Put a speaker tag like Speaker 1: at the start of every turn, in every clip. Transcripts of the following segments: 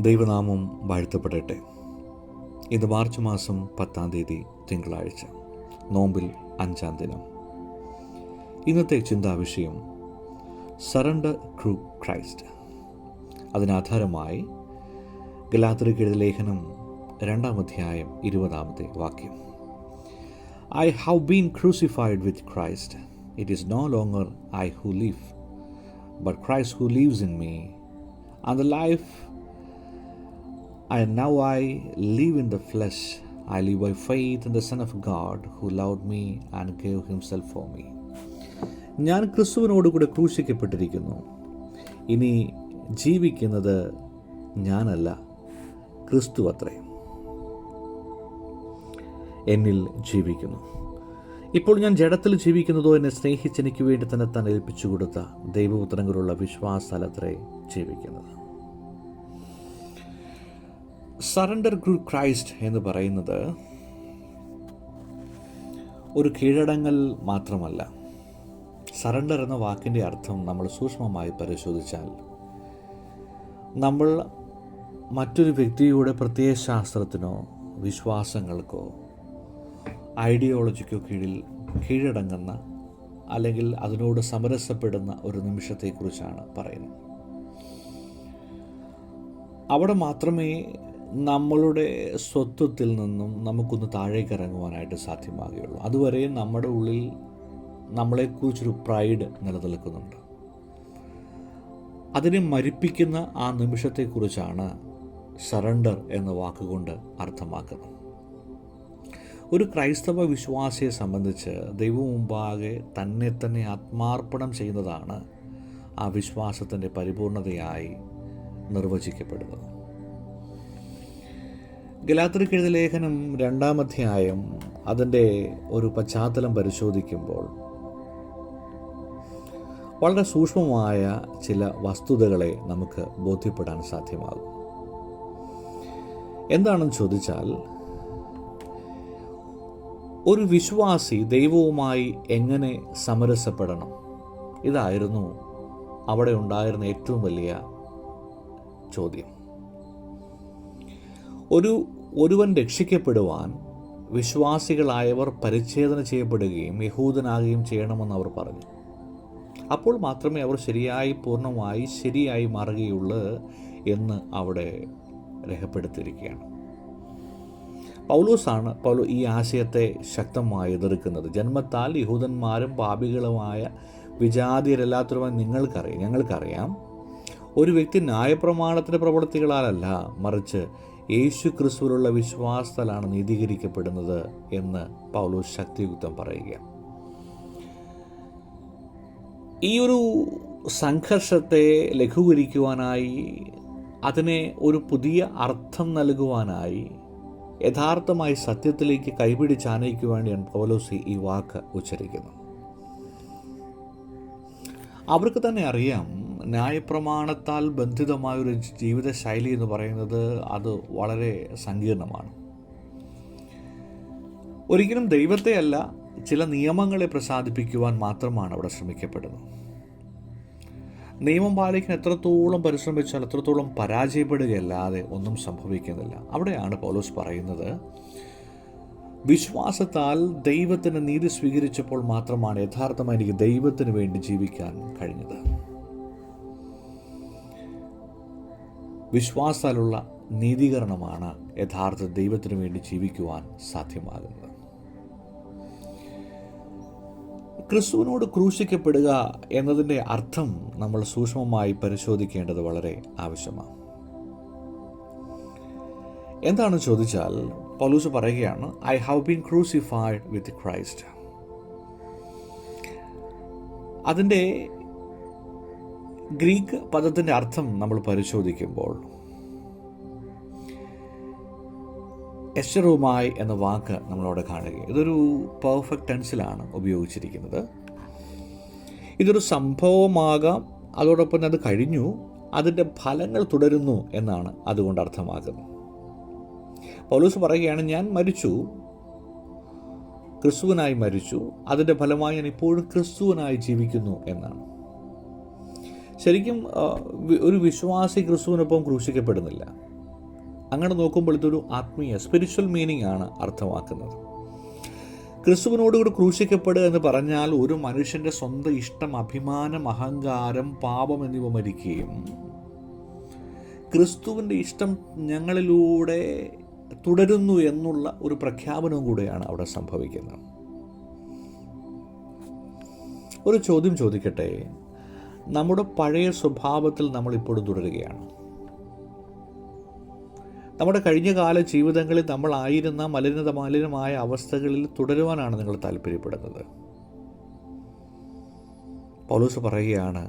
Speaker 1: ദൈവനാമം വാഴ്ത്തപ്പെടട്ടെ. ഇത് മാർച്ച് മാസം 10-ാം തീയതി തിങ്കളാഴ്ച, നോമ്പിൽ 5-ാം ദിനം. ഇന്നത്തെ ചിന്താവിഷയം സറണ്ടർ ടു ക്രൈസ്റ്റ്. അതിനാധാരമായി ഗലാത്യർക്ക് എഴുതിയ ലേഖനം 2-ാം അധ്യായം 20-ാമത്തെ വാക്യം. I have been crucified with Christ. It is no longer I who live, but Christ who lives in me. And the life now I live in the flesh, I live by faith in the Son of God who loved me and gave himself for me. ഞാൻ ക്രിസ്തുവിനോടുകൂടെ ക്രൂശിക്കപ്പെട്ടിരിക്കുന്നു. ഇനി ജീവിക്കുന്നത് ഞാനല്ല, ക്രിസ്തു അത്രേ എന്നിൽ ജീവിക്കുന്നു. ഇപ്പോൾ ഞാൻ ജഡത്തിൽ ജീവിക്കുന്നതോ എന്നെ സ്നേഹിച്ച് എനിക്ക് വേണ്ടി തന്നെ താൻ ഏൽപ്പിച്ചു കൊടുത്ത ദൈവപുത്രങ്ങളുള്ള വിശ്വാസത്താലത്രേ ജീവിക്കുന്നത്. സറണ്ടർ ടു ക്രൈസ്റ്റ് എന്ന് പറയുന്നത് ഒരു കീഴടങ്ങൽ മാത്രമല്ല. സറണ്ടർ എന്ന വാക്കിൻ്റെ അർത്ഥം നമ്മൾ സൂക്ഷ്മമായി പരിശോധിച്ചാൽ, നമ്മൾ മറ്റൊരു വ്യക്തിയുടെ പ്രത്യയശാസ്ത്രത്തിനോ വിശ്വാസങ്ങൾക്കോ ഐഡിയോളജിക്കോ കീഴടങ്ങുന്ന അല്ലെങ്കിൽ അതിനോട് സമരസപ്പെടുന്ന ഒരു നിമിഷത്തെക്കുറിച്ചാണ് പറയുന്നത്. അവിടെ മാത്രമേ നമ്മളുടെ സ്വത്വത്തിൽ നിന്നും നമുക്കൊന്ന് താഴേക്ക് ഇറങ്ങുവാനായിട്ട് സാധ്യമാകുകയുള്ളൂ. അതുവരെ നമ്മുടെ ഉള്ളിൽ നമ്മളെക്കുറിച്ചൊരു പ്രൈഡ് നിലനിൽക്കുന്നുണ്ട്. അതിനെ മരിപ്പിക്കുന്ന ആ നിമിഷത്തെക്കുറിച്ചാണ് സറണ്ടർ എന്ന വാക്കുകൊണ്ട് അർത്ഥമാക്കുന്നത്. ഒരു ക്രൈസ്തവ വിശ്വാസിയെ സംബന്ധിച്ച് ദൈവം മുമ്പാകെ തന്നെ ആത്മാർപ്പണം ചെയ്യുന്നതാണ് ആ വിശ്വാസത്തിൻ്റെ പരിപൂർണതയായി നിർവചിക്കപ്പെടുന്നത്. ഗലാത്യർക്ക് എഴുതിയ ലേഖനം 2-ാം അധ്യായം അതിൻ്റെ ഒരു പശ്ചാത്തലം പരിശോധിക്കുമ്പോൾ വളരെ സൂക്ഷ്മമായ ചില വസ്തുതകളെ നമുക്ക് ബോധ്യപ്പെടാൻ സാധ്യമാകും. എന്താണെന്ന് ചോദിച്ചാൽ, ഒരു വിശ്വാസി ദൈവവുമായി എങ്ങനെ സമരസപ്പെടണം? ഇതായിരുന്നു അവിടെ ഉണ്ടായിരുന്ന ഏറ്റവും വലിയ ചോദ്യം. ഒരുവൻ രക്ഷിക്കപ്പെടുവാൻ വിശ്വാസികളായവർ പരിച്ഛേദന ചെയ്യപ്പെടുകയും യഹൂദനാകുകയും ചെയ്യണമെന്ന് അവർ പറഞ്ഞു. അപ്പോൾ മാത്രമേ അവർ പൂർണ്ണമായി ശരിയായി മാറുകയുള്ളൂ എന്ന് അവിടെ രേഖപ്പെടുത്തിയിരിക്കുകയാണ്. പൗലോസാണ് ഈ ആശയത്തെ ശക്തമായി എതിർക്കുന്നത്. ജന്മത്താൽ യഹൂദന്മാരും പാപികളുമായ വിജാതിയരല്ലാത്തവരുമായി ഞങ്ങൾക്കറിയാം, ഒരു വ്യക്തി ന്യായപ്രമാണത്തിൻ്റെ പ്രവൃത്തികളാലല്ല, മറിച്ച് യേശു ക്രിസ്തുവിലുള്ള വിശ്വാസത്താലാണ് നീതീകരിക്കപ്പെടുന്നത് എന്ന് പൗലോസ് ശക്തിയുക്തം പറയുക. ഈ ഒരു സംഘർഷത്തെ ലഘൂകരിക്കുവാനായി, അതിനെ ഒരു പുതിയ അർത്ഥം നൽകുവാനായി, യഥാർത്ഥമായി സത്യത്തിലേക്ക് കൈപിടിച്ചാനയിക്കുവാനാണ് പൗലോസ് ഈ വാക്ക് ഉച്ചരിക്കുന്നത്. അവർക്ക് തന്നെ അറിയാം, ന്യായപ്രമാണത്താൽ ബന്ധിതമായൊരു ജീവിതശൈലി എന്ന് പറയുന്നത് അത് വളരെ സങ്കീർണമാണ്. ഒരിക്കലും ദൈവത്തെ അല്ല, ചില നിയമങ്ങളെ പ്രസാദിപ്പിക്കുവാൻ മാത്രമാണ് അവിടെ ശ്രമിക്കപ്പെടുന്നത്. നിയമം പാലിക്കാൻ എത്രത്തോളം പരിശ്രമിച്ചാൽ എത്രത്തോളം പരാജയപ്പെടുകയല്ലാതെ ഒന്നും സംഭവിക്കുന്നില്ല. അവിടെയാണ് പൗലോസ് പറയുന്നത്, വിശ്വാസത്താൽ ദൈവത്തിൻ്റെ നീതി സ്വീകരിച്ചപ്പോൾ മാത്രമാണ് യഥാർത്ഥമായി എനിക്ക് ദൈവത്തിന് വേണ്ടി ജീവിക്കാൻ കഴിഞ്ഞത്. വിശ്വാസത്താലുള്ള നീതീകരണമാണ് യഥാർത്ഥ ദൈവത്തിന് വേണ്ടി ജീവിക്കുവാൻ സാധ്യമാകുന്നത്. ക്രിസ്തുവിനോട് ക്രൂശിക്കപ്പെടുക എന്നതിൻ്റെ അർത്ഥം നമ്മൾ സൂക്ഷ്മമായി പരിശോധിക്കേണ്ടത് വളരെ ആവശ്യമാണ്. എന്താണെന്ന് ചോദിച്ചാൽ, പൗലോസ് പറയുകയാണ്, I have been crucified with Christ. അതിൻ്റെ ഗ്രീക്ക് പദത്തിൻ്റെ അർത്ഥം നമ്മൾ പരിശോധിക്കുമ്പോൾ എസ്റ്ററുമായി എന്ന വാക്ക് നമ്മളവിടെ കാണുകയും, ഇതൊരു പെർഫെക്റ്റ് ടെൻസിലാണ് ഉപയോഗിച്ചിരിക്കുന്നത്. ഇതൊരു സംഭവമാകാം, അതോടൊപ്പം അത് കഴിഞ്ഞു, അതിൻ്റെ ഫലങ്ങൾ തുടരുന്നു എന്നാണ് അതുകൊണ്ട് അർത്ഥമാക്കുന്നത്. പൗലോസ് പറയുകയാണ്, ഞാൻ മരിച്ചു, ക്രിസ്തുവിനായി മരിച്ചു, അതിൻ്റെ ഫലമായി ഞാൻ ഇപ്പോഴും ക്രിസ്തുവിനായി ജീവിക്കുന്നു എന്നാണ്. ശരിക്കും ഒരു വിശ്വാസി ക്രിസ്തുവിനൊപ്പം ക്രൂശിക്കപ്പെടുന്നില്ല. അങ്ങനെ നോക്കുമ്പോൾ ഇതൊരു ആത്മീയ സ്പിരിച്വൽ മീനിങ് ആണ് അർത്ഥമാക്കുന്നത്. ക്രിസ്തുവിനോടുകൂടി ക്രൂശിക്കപ്പെടുക എന്ന് പറഞ്ഞാൽ ഒരു മനുഷ്യൻ്റെ സ്വന്തം ഇഷ്ടം, അഭിമാനം, അഹങ്കാരം, പാപം എന്നിവ മരിക്കുകയും ക്രിസ്തുവിൻ്റെ ഇഷ്ടം ഞങ്ങളിലൂടെ തുടരുന്നു എന്നുള്ള ഒരു പ്രഖ്യാപനവും കൂടെയാണ് അവിടെ സംഭവിക്കുന്നത്. ഒരു ചോദ്യം ചോദിക്കട്ടെ, നമ്മുടെ പഴയ സ്വഭാവത്തിൽ നമ്മളിപ്പോഴും തുടരുകയാണ്? നമ്മുടെ കഴിഞ്ഞകാല ജീവിതങ്ങളിൽ നമ്മളായിരുന്ന മലിനമായ അവസ്ഥകളിൽ തുടരുവാനാണ് നിങ്ങൾ താല്പര്യപ്പെടുന്നത്? പൗലോസ് പറയുകയാണ്,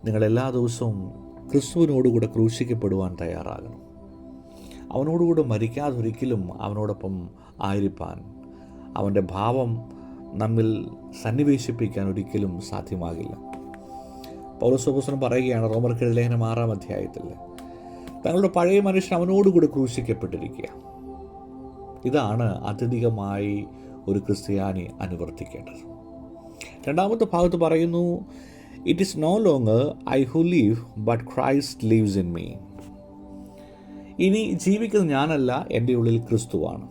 Speaker 1: നിങ്ങൾ എല്ലാ ദിവസവും ക്രിസ്തുവിനോടുകൂടെ ക്രൂശിക്കപ്പെടുവാൻ തയ്യാറാകണം. അവനോടുകൂടെ മരിക്കാതൊരിക്കലും അവനോടൊപ്പം ആയിരിക്കാൻ, അവൻ്റെ ഭാവം നമ്മിൽ സന്നിവേശിപ്പിക്കാൻ ഒരിക്കലും സാധ്യമാകില്ല. പൗലോസ് അപ്പോസ്തലൻ പറയുകയാണ് റോമർക്കെഴുതിയ ലേഖനം 6-ാം അധ്യായത്തിൽ, തങ്ങളുടെ പഴയ മനുഷ്യൻ അവനോടുകൂടി ക്രൂശിക്കപ്പെട്ടിരിക്കുക. ഇതാണ് അത്യധികമായി ഒരു ക്രിസ്ത്യാനി അനുവർത്തിക്കേണ്ടത്. രണ്ടാമത്തെ ഭാഗത്ത് പറയുന്നു, it is no longer I who live but Christ lives in me. ഇനി ജീവിക്കുന്നത് ഞാനല്ല, എൻ്റെ ഉള്ളിൽ ക്രിസ്തുവാണ്.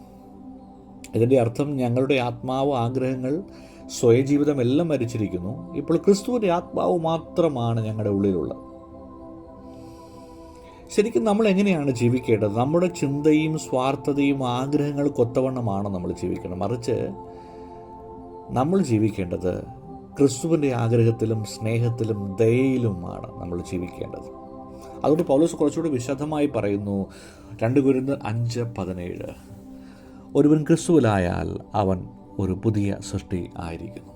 Speaker 1: ഇതിൻ്റെ അർത്ഥം ഞങ്ങളുടെ ആത്മാവ്, ആഗ്രഹങ്ങൾ, സ്വയജീവിതം എല്ലാം മരിച്ചിരിക്കുന്നു. ഇപ്പോൾ ക്രിസ്തുവിൻ്റെ ആത്മാവ് മാത്രമാണ് ഞങ്ങളുടെ ഉള്ളിലുള്ളത്. ശരിക്കും നമ്മൾ എങ്ങനെയാണ് ജീവിക്കേണ്ടത്? നമ്മുടെ ചിന്തയും സ്വാർത്ഥതയും ആഗ്രഹങ്ങൾക്കൊത്തവണ്ണമാണ് നമ്മൾ ജീവിക്കണം. മറിച്ച് നമ്മൾ ജീവിക്കേണ്ടത് ക്രിസ്തുവിൻ്റെ ആഗ്രഹത്തിലും സ്നേഹത്തിലും ദയയിലുമാണ് നമ്മൾ ജീവിക്കേണ്ടത്. അതുകൊണ്ട് പൗലോസ് കുറച്ചുകൂടി വിശദമായി പറയുന്നു, 2 കൊരിന്ത്യർ 5:17, ഒരുവൻ ക്രിസ്തുവിലായാൽ അവൻ ഒരു പുതിയ സൃഷ്ടി ആയിരിക്കുന്നു.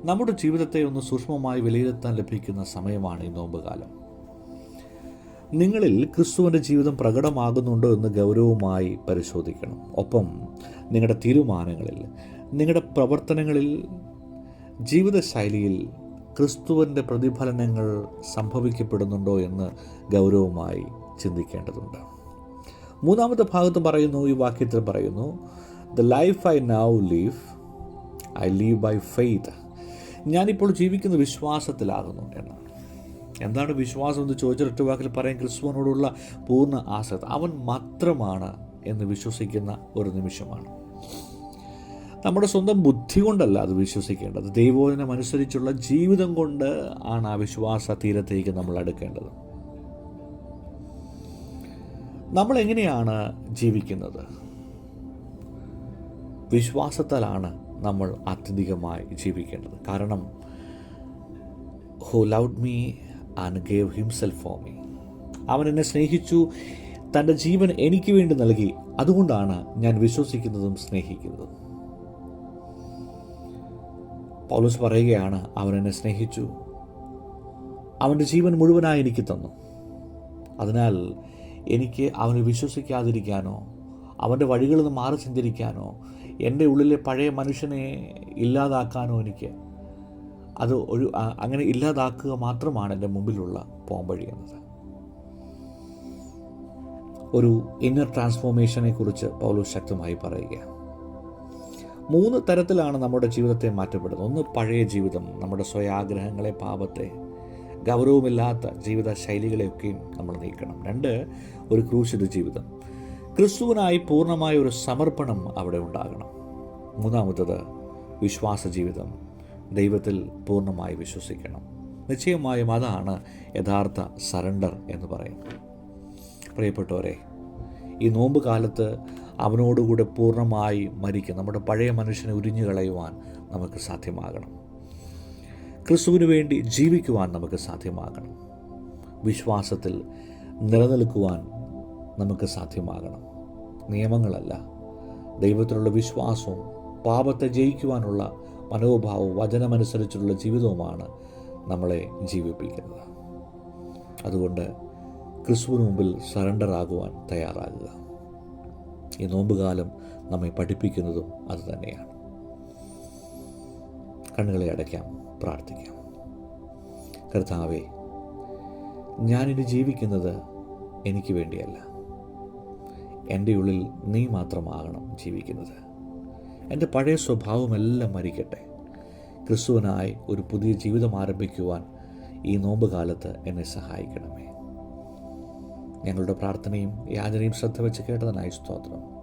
Speaker 1: നമ്മുടെ ജീവിതത്തെ ഒന്ന് സൂക്ഷ്മമായി വിലയിരുത്താൻ ലഭിക്കുന്ന സമയമാണ് ഈ നോമ്പുകാലം. നിങ്ങളിൽ ക്രിസ്തുവിൻ്റെ ജീവിതം പ്രകടമാകുന്നുണ്ടോ എന്ന് ഗൗരവമായി പരിശോധിക്കണം. ഒപ്പം നിങ്ങളുടെ തീരുമാനങ്ങളിൽ, നിങ്ങളുടെ പ്രവർത്തനങ്ങളിൽ, ജീവിതശൈലിയിൽ ക്രിസ്തുവിൻ്റെ പ്രതിഫലനങ്ങൾ സംഭവിക്കപ്പെടുന്നുണ്ടോ എന്ന് ഗൗരവമായി ചിന്തിക്കേണ്ടതുണ്ട്. മൂന്നാമത്തെ ഭാഗത്ത് പറയുന്നു, ഈ വാക്യത്തിൽ പറയുന്നു, the life I now live I live by faith. ഞാനിപ്പോൾ ജീവിക്കുന്ന വിശ്വാസത്തിലാകുന്നു എന്നാണ്. എന്താണ് വിശ്വാസം എന്ന് ചോദിച്ചാൽ ഒറ്റ വാക്കിൽ പറയാൻ, ക്രിസ്തുവിനോടുള്ള പൂർണ്ണ ആസക്തി, അവൻ മാത്രമാണ് എന്ന് വിശ്വസിക്കുന്ന ഒരു നിമിഷമാണ്. നമ്മുടെ സ്വന്തം ബുദ്ധി കൊണ്ടല്ല അത് വിശ്വസിക്കേണ്ടത്, ദൈവവചനം അനുസരിച്ചുള്ള ജീവിതം കൊണ്ട് ആണ് ആ വിശ്വാസ തീരത്തേക്ക് നമ്മൾ അടുക്കേണ്ടത്. നമ്മൾ എങ്ങനെയാണ് ജീവിക്കുന്നത്? വിശ്വാസത്താലാണ് നമ്മൾ അത്യധികമായി ജീവിക്കേണ്ടത്. കാരണം who loved me and gave himself for me, അവൻ എന്നെ സ്നേഹിച്ചു, തൻ്റെ ജീവൻ എനിക്ക് വേണ്ടി നൽകി, അതുകൊണ്ടാണ് ഞാൻ വിശ്വസിക്കുന്നതും സ്നേഹിക്കുന്നതും. പൗലോസ് പറയുകയാണ്, അവൻ എന്നെ സ്നേഹിച്ചു, അവൻ്റെ ജീവൻ മുഴുവനായി എനിക്ക് തന്നു. അതിനാൽ എനിക്ക് അവനെ വിശ്വസിക്കാതിരിക്കാനോ അവൻ്റെ വഴികളിൽ നിന്ന് മാറി ചിന്തിരിക്കാനോ എൻ്റെ ഉള്ളിലെ പഴയ മനുഷ്യനെ ഇല്ലാതാക്കാനോ എനിക്ക് അങ്ങനെ ഇല്ലാതാക്കുക മാത്രമാണ് എൻ്റെ മുമ്പിലുള്ള പോംവഴി എന്നത്. ഒരു ഇന്നർ ട്രാൻസ്ഫോർമേഷനെ കുറിച്ച് പൗലോസ് ശക്തമായി പറയുകയാണ്. 3 തരത്തിലാണ് നമ്മുടെ ജീവിതത്തെ മാറ്റപ്പെടുന്നത്. ഒന്ന്, പഴയ ജീവിതം, നമ്മുടെ സ്വയാഗ്രഹങ്ങളെ, പാപത്തെ, ഗൗരവമില്ലാത്ത ജീവിത ശൈലികളെയൊക്കെയും നമ്മൾ നീക്കണം. 2, ഒരു ക്രൂശിത ജീവിതം, ക്രിസ്തുവിനായി പൂർണ്ണമായ ഒരു സമർപ്പണം അവിടെ ഉണ്ടാകണം. 3, വിശ്വാസ ജീവിതം, ദൈവത്തിൽ പൂർണ്ണമായി വിശ്വസിക്കണം. നിശ്ചയമായും അതാണ് യഥാർത്ഥ സറണ്ടർ എന്ന് പറയുന്നത്. പ്രിയപ്പെട്ടവരെ, ഈ നോമ്പ് കാലത്ത് അവനോടുകൂടെ പൂർണ്ണമായി മരിക്കുക, നമ്മുടെ പഴയ മനുഷ്യനെ ഉരിഞ്ഞു കളയുവാൻ നമുക്ക് സാധ്യമാകണം. ക്രിസ്തുവിന് വേണ്ടി ജീവിക്കുവാൻ നമുക്ക് സാധ്യമാകണം. വിശ്വാസത്തിൽ നിലനിൽക്കുവാൻ നമുക്ക് സാധ്യമാകണം. നിയമങ്ങളല്ല, ദൈവത്തിലുള്ള വിശ്വാസവും പാപത്തെ ജയിക്കുവാനുള്ള മനോഭാവവും വചനമനുസരിച്ചുള്ള ജീവിതവുമാണ് നമ്മളെ ജീവിപ്പിക്കുന്നത്. അതുകൊണ്ട് ക്രിസ്തുവിന് മുമ്പിൽ സറണ്ടർ ആകുവാൻ തയ്യാറാകുക. ഈ നോമ്പുകാലം നമ്മെ പഠിപ്പിക്കുന്നതും അതുതന്നെയാണ്. കണ്ണുകളെ അടയ്ക്കാം, പ്രാർത്ഥിക്കാം. കർത്താവേ, ഞാനിനി ജീവിക്കുന്നത് എനിക്ക് വേണ്ടിയല്ല, എൻ്റെ ഉള്ളിൽ നീ മാത്രമാകണം ജീവിക്കുന്നത്. എൻ്റെ പഴയ സ്വഭാവമെല്ലാം മരിക്കട്ടെ. ക്രിസ്തുവിനായി ഒരു പുതിയ ജീവിതം ആരംഭിക്കുവാൻ ഈ നോമ്പ് കാലത്ത് എന്നെ സഹായിക്കണമേ. ഞങ്ങളുടെ പ്രാർത്ഥനയും യാചനയും ശ്രദ്ധ വെച്ച് കേട്ടതിനായി സ്തോത്രം.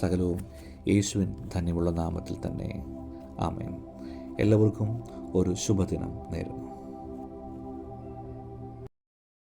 Speaker 1: സകലവും യേശുവിൻ ധന്യമുള്ള നാമത്തിൽ തന്നെ. ആമേൻ. എല്ലാവർക്കും ഒരു ശുഭദിനം നേരുന്നു.